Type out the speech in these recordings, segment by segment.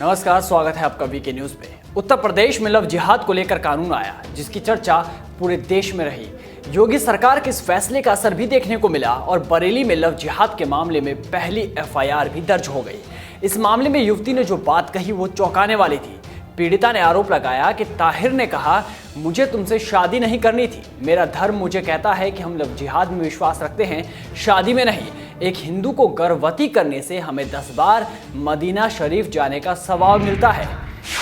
नमस्कार, स्वागत है आपका वीके न्यूज पे। उत्तर प्रदेश में लव जिहाद को लेकर कानून आया, जिसकी चर्चा पूरे देश में रही। योगी सरकार के इस फैसले का असर भी देखने को मिला और बरेली में लव जिहाद के मामले में पहली एफआईआर भी दर्ज हो गई। इस मामले में युवती ने जो बात कही वो चौंकाने वाली थी। पीड़िता ने आरोप लगाया कि ताहिर ने कहा, मुझे तुमसे शादी नहीं करनी थी, मेरा धर्म मुझे कहता है कि हम लव जिहाद में विश्वास रखते हैं, शादी में नहीं। एक हिंदू को गर्भवती करने से हमें 10 बार मदीना शरीफ जाने का सवाब मिलता है।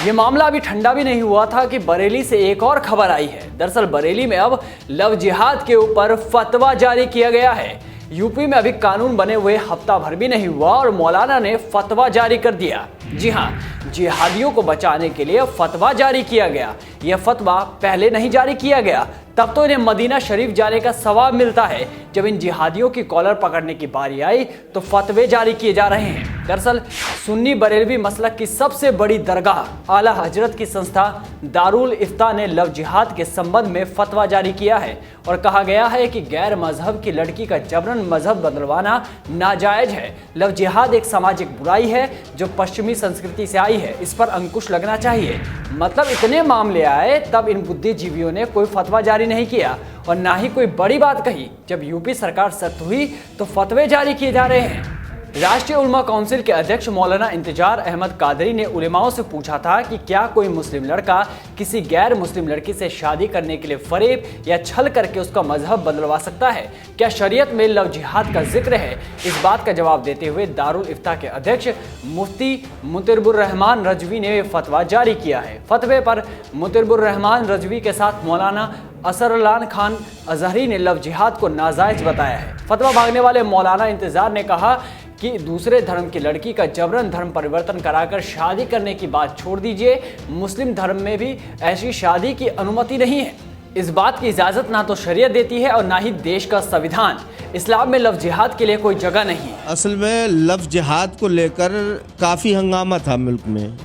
ये मामला अभी ठंडा भी नहीं हुआ था कि बरेली से एक और खबर आई है। दरअसल बरेली में अब लव जिहाद के ऊपर फतवा जारी किया गया है। यूपी में अभी कानून बने हुए हफ्ता भर भी नहीं हुआ और मौलाना ने फतवा जारी कर दिया। जी हाँ, जिहादियों को बचाने के लिए फतवा जारी किया गया। यह फतवा पहले नहीं जारी किया गया, तब तो इन्हें मदीना शरीफ जाने का सवाब मिलता है। जब इन जिहादियों की कॉलर पकड़ने की बारी आई तो फतवे जारी किए जा रहे हैं। दरअसल सुन्नी बरेलवी मसलक की सबसे बड़ी दरगाह आला हजरत की संस्था दारुल इफ्ता ने लव जिहाद के संबंध में फतवा जारी किया है और कहा गया है कि गैर मजहब की लड़की का जबरन मजहब बदलवाना नाजायज है। लव जिहाद एक सामाजिक बुराई है जो पश्चिमी संस्कृति से आई है, इस पर अंकुश लगना चाहिए। मतलब इतने मामले आए तब इन बुद्धिजीवियों ने कोई फतवा जारी नहीं किया और ना ही कोई बड़ी बात कही। जब यूपी सरकार सख्त हुई तो फतवे जारी किए जा रहे हैं। राष्ट्रीय उलमा काउंसिल के अध्यक्ष मौलाना इंतजार अहमद कादरी ने उलेमाओं से पूछा था कि क्या कोई मुस्लिम लड़का किसी गैर मुस्लिम लड़की से शादी करने के लिए फरेब या छल करके उसका मजहब बदलवा सकता है? क्या शरीयत में लव जिहाद का जिक्र है? इस बात का जवाब देते हुए दारुल इफ्ता के अध्यक्ष मुफ्ती मुतिरबुर रहमान रजवी ने फतवा जारी किया है। फतवे पर मुतिरबुर रहमान रजवी के साथ मौलाना असरलान खान अजहरी ने लव जिहाद को नाजायज बताया है। फतवा मांगने वाले मौलाना इंतजार ने कहा कि दूसरे धर्म की लड़की का जबरन धर्म परिवर्तन कराकर शादी करने की बात छोड़ दीजिए। मुस्लिम धर्म में भी ऐसी शादी की अनुमति नहीं है। इस बात की इजाज़त ना तो शरीयत देती है और ना ही देश का संविधान। इस्लाम में लव जिहाद के लिए कोई जगह नहीं है। असल में लव जिहाद को लेकर काफ़ी हंगामा था मुल्क में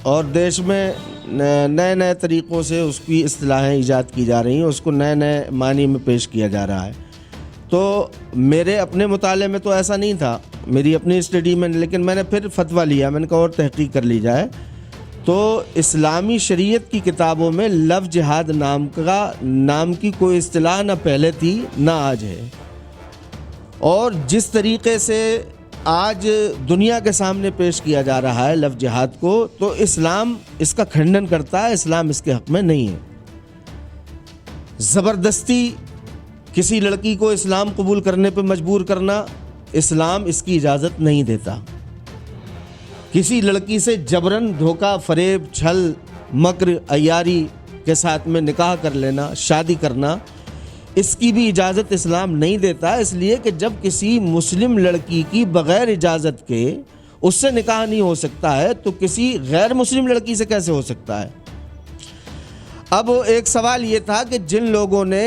और देश में नए नए तरीक़ों से उसकी इस्तिलाहें ईजाद की जा रही हैं, उसको नए नए मानी में पेश किया जा रहा है। तो मेरे अपने मुताले में तो ऐसा नहीं था, मेरी अपनी स्टडी में, लेकिन मैंने फिर फतवा लिया, मैंने कहा और तहकीक कर ली जाए। तो इस्लामी शरीयत की किताबों में लव जिहाद नाम की कोई इस्तिलाह ना पहले थी ना आज है। और जिस तरीक़े से आज दुनिया के सामने पेश किया जा रहा है लव जिहाद को, तो इस्लाम इसका खंडन करता है, इस्लाम इसके हक़ में नहीं है। ज़बरदस्ती किसी लड़की को इस्लाम कबूल करने पर मजबूर करना, इस्लाम इसकी इजाज़त नहीं देता। किसी लड़की से जबरन धोखा, फरेब, छल, मक्र, अय्यारी के साथ में निकाह कर लेना, शादी करना, इसकी भी इजाज़त इस्लाम नहीं देता। इसलिए कि जब किसी मुस्लिम लड़की की बग़ैर इजाज़त के उससे निकाह नहीं हो सकता है तो किसी गैर मुस्लिम लड़की से कैसे हो सकता है? अब एक सवाल ये था कि जिन लोगों ने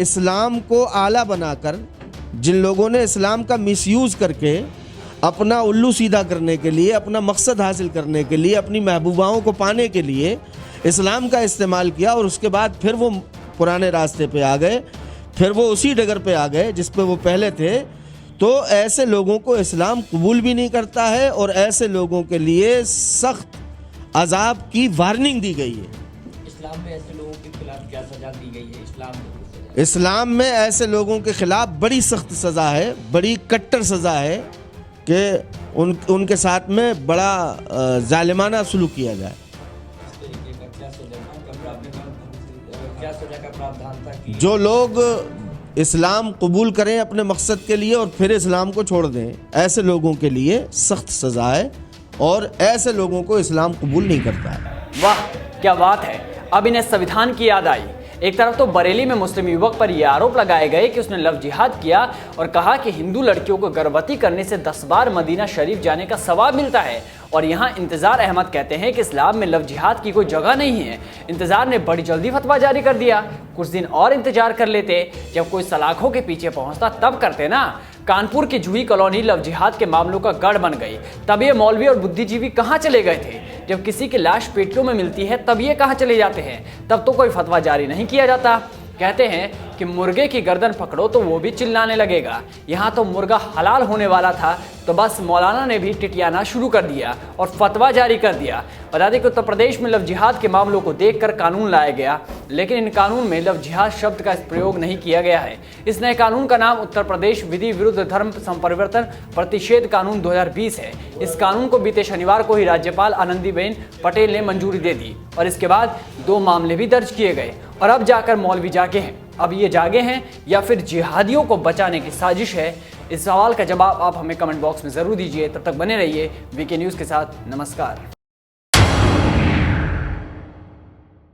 इस्लाम को आला बनाकर, जिन लोगों ने इस्लाम का मिसयूज़ करके अपना उल्लू सीधा करने के लिए, अपना मकसद हासिल करने के लिए, अपनी महबूबाओं को पाने के लिए इस्लाम का इस्तेमाल किया और उसके बाद फिर वो पुराने रास्ते पे आ गए, फिर वो उसी डगर पे आ गए जिस पे वो पहले थे, तो ऐसे लोगों को इस्लाम कबूल भी नहीं करता है और ऐसे लोगों के लिए सख्त अजाब की वार्निंग दी गई है। इस्लाम में ऐसे लोगों के खिलाफ क्या सजा दी गई है? इस्लाम में ऐसे लोगों के खिलाफ बड़ी सख्त सज़ा है, बड़ी कट्टर सज़ा है कि उनके साथ में बड़ा जालिमाना सलूक किया जाए। जो लोग इस्लाम कबूल करें अपने मकसद के लिए और फिर इस्लाम को छोड़ दें, ऐसे लोगों के लिए सख्त सज़ा है और ऐसे लोगों को इस्लाम कबूल नहीं करता है। वाह, क्या बात है। अब इन्हें संविधान की याद आई। एक तरफ तो बरेली में मुस्लिम युवक पर यह आरोप लगाए गए कि उसने लव जिहाद किया और कहा कि हिंदू लड़कियों को गर्भवती करने से 10 बार मदीना शरीफ जाने का सवाब मिलता है, और यहाँ इंतजार अहमद कहते हैं कि इस्लाम में लव जिहाद की कोई जगह नहीं है। इंतजार ने बड़ी जल्दी फतवा जारी कर दिया। कुछ दिन और इंतजार कर लेते, जब कोई सलाखों के पीछे पहुंचता तब करते ना। कानपुर की जूही कॉलोनी लव जिहाद के मामलों का गढ़ बन गई। तब ये मौलवी और बुद्धिजीवी कहाँ चले गए थे? जब किसी की लाश पेटियों में मिलती है तब ये कहाँ चले जाते हैं? तब तो कोई फतवा जारी नहीं किया जाता। कहते हैं कि मुर्गे की गर्दन पकड़ो तो वो भी चिल्लाने लगेगा। यहाँ तो मुर्गा हलाल होने वाला था तो बस मौलाना ने भी टिटियाना शुरू कर दिया और फतवा जारी कर दिया। बता दें कि उत्तर प्रदेश में लव जिहाद के मामलों को देखकर कानून लाया गया, लेकिन इन कानून में लव जिहाद शब्द का प्रयोग नहीं किया गया है। इस नए कानून का नाम उत्तर प्रदेश विधि विरुद्ध धर्म संपरिवर्तन प्रतिषेध कानून 2020 है। इस कानून को बीते शनिवार को ही राज्यपाल आनंदीबेन पटेल ने मंजूरी दे दी और इसके बाद 2 मामले भी दर्ज किए गए और अब जाकर मौलवी जागे हैं। अब ये जागे हैं या फिर जिहादियों को बचाने की साजिश है? इस सवाल का जवाब आप हमें कमेंट बॉक्स में जरूर दीजिए। तब तक बने रहिए वीके न्यूज़ के साथ। नमस्कार।